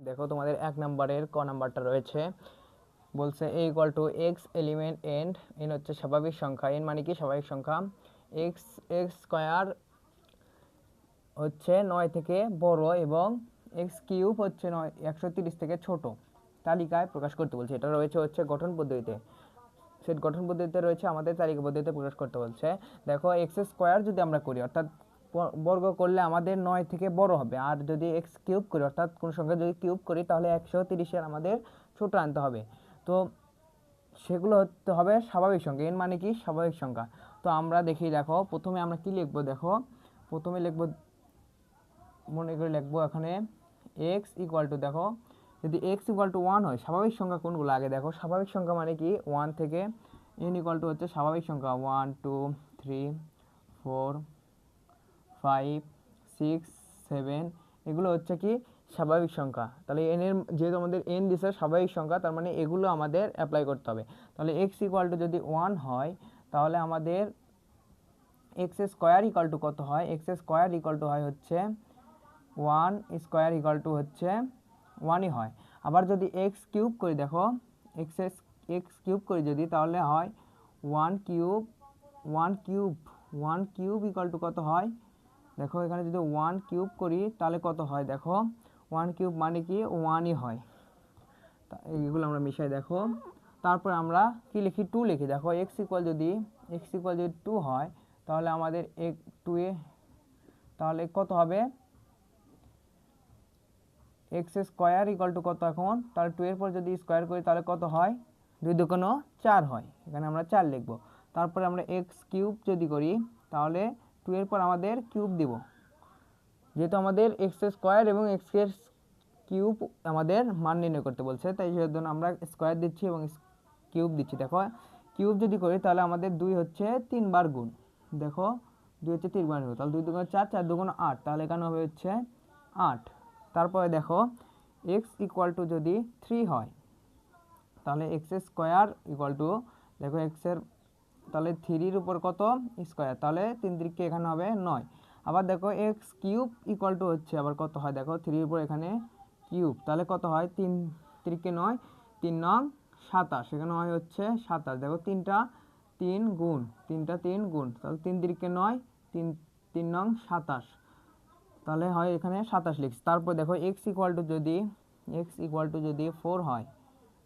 দেখো তোমাদের 1 নম্বরের ক নাম্বারটা রয়েছে, বলছে a equal to x element and n হচ্ছে স্বাভাবিক সংখ্যা, এন মানে কি স্বাভাবিক সংখ্যা, এক্স এক্স স্কোয়ার হচ্ছে 9 থেকে বড় এবং এক্স কিউব হচ্ছে 130 থেকে ছোট তালিকায় প্রকাশ করতে বলছে। এটা রয়েছে হচ্ছে গঠন পদ্ধতিতে, সেট গঠন পদ্ধতিতে রয়েছে, আমাদের তালিকা পদ্ধতিতে প্রকাশ করতে বলছে। দেখো এক্স স্কোয়ার যদি আমরা করি অর্থাৎ বর্গ করলে আমাদের 9 থেকে বড় হবে, আর যদি এক্স কিউব করি অর্থাৎ কোন সংখ্যা যদি কিউব করি তাহলে 130-এর আমাদের ছোট আনতে হবে। তো সেগুলো হতে হবে স্বাভাবিক সংখ্যা, এন মানে কি স্বাভাবিক সংখ্যা। তো আমরা দেখি, দেখো প্রথমে আমরা কি লিখবো, দেখো প্রথমে লিখবো, মনে করে লিখবো এখানে এক্স ইকুয়াল টু, দেখো যদি এক্স ইকুয়াল টু 1 হয়, স্বাভাবিক সংখ্যা কোনগুলো আগে দেখো, স্বাভাবিক সংখ্যা মানে কি 1 থেকে এন ইকুয়াল টু হচ্ছে স্বাভাবিক সংখ্যা 1 2 3 4 5 6 7, এগুলো হচ্ছে কি স্বাভাবিক সংখ্যা। তাহলে এন এর যেহেতু আমাদের এন দিছে স্বাভাবিক সংখ্যা, তার মানে এগুলো আমাদের অ্যাপ্লাই করতে হবে। তাহলে এক্স ইকুয়াল টু যদি 1 হয় তাহলে আমাদের এক্স স্কোয়ার ইকুয়াল টু কত হয়, এক্স স্কোয়ার ইকুয়াল টু হয় হচ্ছে 1 স্কোয়ার ইকুয়াল টু হচ্ছে 1ই হয়। আবার যদি এক্স কিউব করি, দেখো এক্স কিউব করি যদি তাহলে হয় 1 cube 1 cube 1 cube equal to কত হয়, দেখো এখানে যদি 1 কিউব করি তাহলে কত হয়, দেখো 1 কিউব মানে কি 1ই হয়। এইগুলো আমরা মিশাই, দেখো তারপর আমরা কি লিখি 2 লিখি, দেখো এক্স ইকুয়াল যদি 2 হয় তাহলে আমাদের 2 এ তাহলে কত হবে, এক্স স্কোয়ার ইকুয়াল টু কত, এখন তাহলে 2 এর পর যদি স্কোয়ার করি তাহলে কত হয়, 2 দুগুণ 4 হয়, এখানে আমরা 4 লিখব। তারপরে আমরা এক্স কিউব যদি করি তাহলে 2 এর পর আমাদের কিউব দিব, যেহেতু আমাদের এক্স স্কোয়ার এবং এক্স এর কিউব আমাদের মান নির্ণয় করতে বলছে, তাই সেজন্য আমরা স্কোয়ার দিচ্ছি এবং কিউব দিচ্ছি। দেখো কিউব যদি করি তাহলে আমাদের 2 হচ্ছে 3 বার গুণ, দেখো 2 হচ্ছে 3 বার গুণ, তাহলে 2 দুগুণ 4 4 দুগুণ 8, তাহলে এখানে হবে হচ্ছে 8। তারপরে দেখো এক্স ইকুয়াল টু যদি 3 হয় তাহলে এক্স স্কোয়ার ইকুয়াল টু, দেখো এক্সের তাহলে 3-র উপর কত স্কোয়ার, তাহলে 3 3 এখানে হবে 9। আবার দেখো এক্স কিউব ইকুয়াল টু হচ্ছে আবার কত হয়, দেখো 3-র উপর এখানে কিউব, তাহলে কত হয় 3 3 9, 3 9 27, এখানে হয় হচ্ছে 27। দেখো 3টা 3 গুণ, 3টা 3 গুণ, তাহলে 3 3 9, 3 3 9 27, তাহলে হয় এখানে 27 লিখছি। তারপর দেখো এক্স ইকুয়াল টু যদি 4 হয়,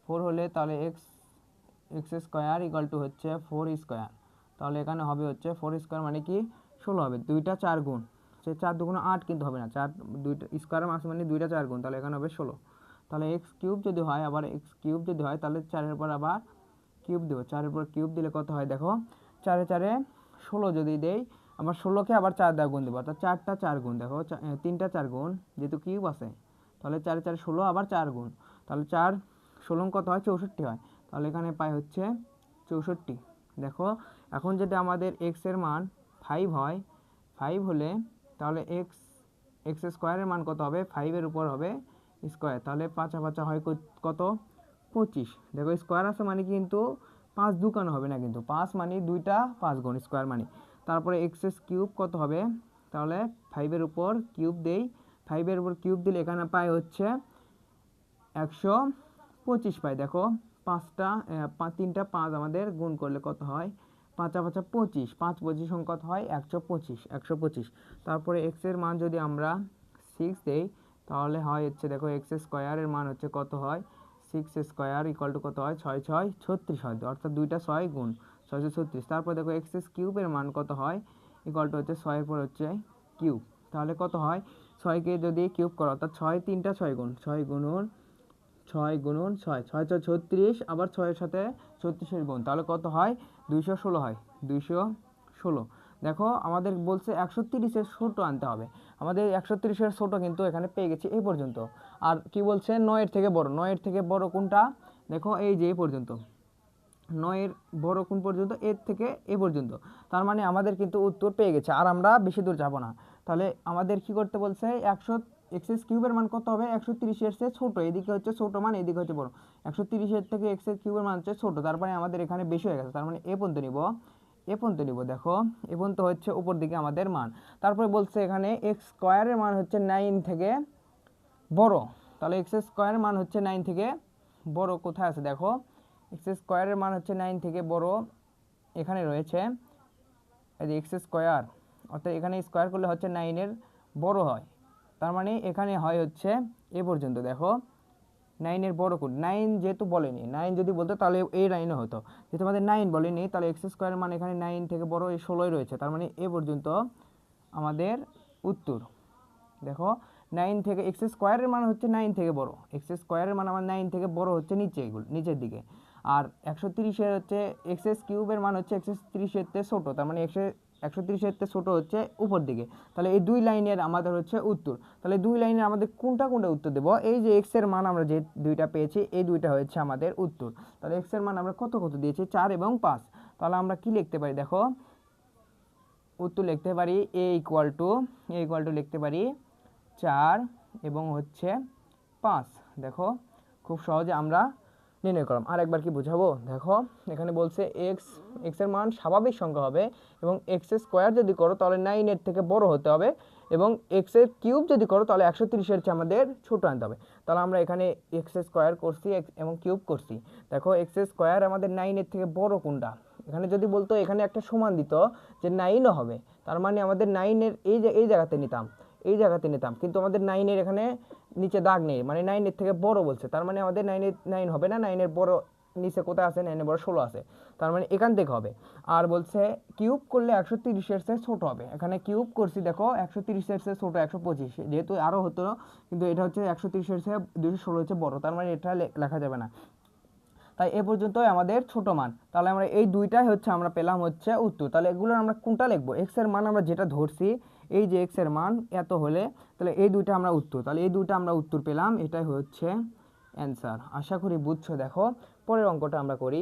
4 হলে তাহলে এক্স স্কোয়ার ইকুয়াল টু হচ্ছে 4 স্কোয়ার, তাহলে এখানে হবে হচ্ছে 4 স্কোয়ার মানে কি 16 হবে, 2টা 4 গুণ, সে 4 দুগুণ 8 কিন্তু হবে না, 4 2টা স্কোয়ারের মাস মানে 2টা 4 গুণ, তাহলে এখানে হবে 16। তাহলে এক্স কিউব যদি হয়, আবার এক্স কিউব যদি হয় তাহলে 4-এর পর আবার কিউব দেবো, 4-এর পর কিউব দিলে কত হয়, দেখো 4 4 16 যদি দেই, আবার 16কে আবার 4 দ্বারা গুণ দেবো, অর্থাৎ 4টা 4 গুণ, দেখো 3টা 4 গুণ, যেহেতু কিউব আছে তাহলে 4 4 16 আবার 4 গুণ, তাহলে 4 16 কত হয় 64 হয়, তাহলে এখানে পাই হচ্ছে 64। দেখো এখন যদি আমাদের এক্স এর মান 5 হয়, 5 হলে তাহলে এক্স স্কোয়ারের মান কত হবে, 5-এর উপর হবে স্কোয়ার, তাহলে 5 5 হয় কত 25। দেখো স্কোয়ার আছে মানে কিন্তু 5 দুকানো হবে না, কিন্তু 5 মানে 2টা 5 গুণ স্কোয়ার মানে। তারপরে এক্স কিউব কত হবে, তাহলে 5-এর উপর কিউব দেই, 5-এর উপর কিউব দিলে এখানে পাই হচ্ছে 125 পাই। দেখো 3টা 5 আমাদের গুণ করলে কত হয়, 5 5 25, 5 25 কত হয় 125। তারপরে এক্স এর মান যদি আমরা 6 দেই তাহলে হয় হচ্ছে, দেখো এক্স স্কোয়ারের মান হচ্ছে কত হয়, 6 স্কোয়ার ইকুয়াল টু কত হয় 6 6 36 হয়, অর্থাৎ 2টা 6 গুণ 636। তারপর দেখো এক্স কিউবের মান কত হয়, ইকুয়াল টু হচ্ছে 6-এর পর হচ্ছে কিউব, তাহলে কত হয় 6কে যদি কিউব করো অর্থাৎ 6 3টা 6 গুণ, 6 গুণন 6 গুণন 6 6 6 36, আবার 6-এর সাথে 36-এর গুণ, তাহলে কত হয় 216 হয়, 216। দেখো আমাদের বলছে 130-এর ছোট আনতে হবে, আমাদের 130-এর ছোট কিন্তু এখানে পেয়ে গেছি এই পর্যন্ত। আর কি বলছে 9-এর থেকে বড়, 9-এর থেকে বড় কোনটা, দেখো এই যে এই পর্যন্ত, 9-এর বড় কোন পর্যন্ত, এর থেকে এ পর্যন্ত, তার মানে আমাদের কিন্তু উত্তর পেয়ে গেছে, আর আমরা বেশি দূর যাব না। তাহলে আমাদের কি করতে বলছে, এক্স কিউবের মান কত হবে 130-এর চেয়ে ছোট, এদিকে হচ্ছে ছোট মান, এদিকে হচ্ছে বড়, 130-এর থেকে এক্স কিউবের মান হচ্ছে ছোট, তারপরে আমাদের এখানে বেশি হয়ে গেছে, তার মানে এ পর্যন্ত নিব। দেখো এ পর্যন্ত হচ্ছে উপর দিকে আমাদের মান। তারপরে বলছে এখানে এক্স স্কোয়ারের মান হচ্ছে 9 থেকে বড়, তাহলে এক্স স্কোয়ারের মান হচ্ছে 9 থেকে বড় কোথায় আছে দেখো, এক্স স্কোয়ারের মান হচ্ছে 9 থেকে বড় এখানে রয়েছে, এই যে এক্স স্কোয়ার, অর্থাৎ এখানে স্কোয়ার করলে হচ্ছে 9-এর বড় হয়, তার মানে এখানে হয় হচ্ছে এ পর্যন্ত। দেখো 9-এর বড় কোড 9 যেহেতু বলেনি, 9 যদি বলতো তাহলে এই লাইনে হতো, যেহেতু আমাদের 9 বলেনি তাহলে এক্স স্কোয়ারের মান এখানে 9 থেকে বড় এই 16 রয়েছে, তার মানে এ পর্যন্ত আমাদের উত্তর। দেখো 9 থেকে এক্স স্কোয়ারের মান হচ্ছে 9 থেকে বড়, এক্স স্কোয়ারের মান আমার 9 থেকে বড় হচ্ছে নিচে, এগুলো নিচের দিকে, আর 130-এর হচ্ছে এক্স কিউবের মান হচ্ছে 130-এর থেকে ছোটো, তার মানে 130-এর থেকে ছোটো হচ্ছে উপর দিকে, তাহলে এই দুই লাইনের আমাদের হচ্ছে উত্তর। তাহলে দুই লাইনের আমাদের কোনটা কোনটা উত্তর দেবো, এই যে এক্স এর মান আমরা যে দুইটা পেয়েছি এই দুইটা হচ্ছে আমাদের উত্তর। তাহলে এক্স এর মান আমরা কত কত দিয়েছি 4 এবং 5, তাহলে আমরা কি লিখতে পারি দেখো, উত্তর লিখতে পারি এ ইকুয়াল টু লিখতে পারি 4 এবং হচ্ছে 5। দেখো খুব সহজে আমরা নির্ণয় করলাম। আর একবার কি বোঝাবো, দেখো এখানে বলছে এক্স এর মান স্বাভাবিক সংখ্যা হবে এবং এক্স স্কোয়ার যদি করো তাহলে 9-এর থেকে বড় হতে হবে, এবং এক্স এর কিউব যদি করো তাহলে 130-এর চেয়ে আমাদের ছোটো আনতে হবে। তাহলে আমরা এখানে এক্স স্কোয়ার করছি এবং কিউব করছি। দেখো এক্স স্কোয়ার আমাদের 9-এর থেকে বড় কোনটা, এখানে যদি বলতো এখানে একটা সমান দিত যে 9ও হবে, তার মানে আমাদের 9-এর এই জায়গাতে নিতাম, কিন্তু আমাদের 9-এর এখানে নিচে দাগ নেই, মানে 9-এর থেকে বড় বলছে, তার মানে আমাদের 9 হবে না, 9-এর বড় নিচে কোথায় আছে, 9-এর বড় 16 আছে, তার মানে এখান থেকে হবে। আর বলছে কিউব করলে 130-এর চেয়ে ছোট হবে, এখানে কিউব করছি দেখো 130-এর চেয়ে ছোট 125, যেহেতু আরও হতো, কিন্তু এটা হচ্ছে 130-এর চেয়ে 216 হচ্ছে বড়, তার মানে এটা লেখা যাবে না। তাই এ পর্যন্তই আমাদের ছোট মান। তাহলে আমরা এই দুইটাই হচ্ছে আমরা পেলাম হচ্ছে উত্তর। তাহলে এগুলো আমরা কোনটা লিখবো, এক্স এর মান আমরা যেটা ধরছি, এই যে এক্স এর মান এত হলে, তাহলে এই দুইটা আমরা উত্তর, তাহলে এই দুইটা আমরা উত্তর পেলাম, এটাই হচ্ছে অ্যান্সার। আশা করি বুঝছো। দেখো পরের অঙ্কটা আমরা করি।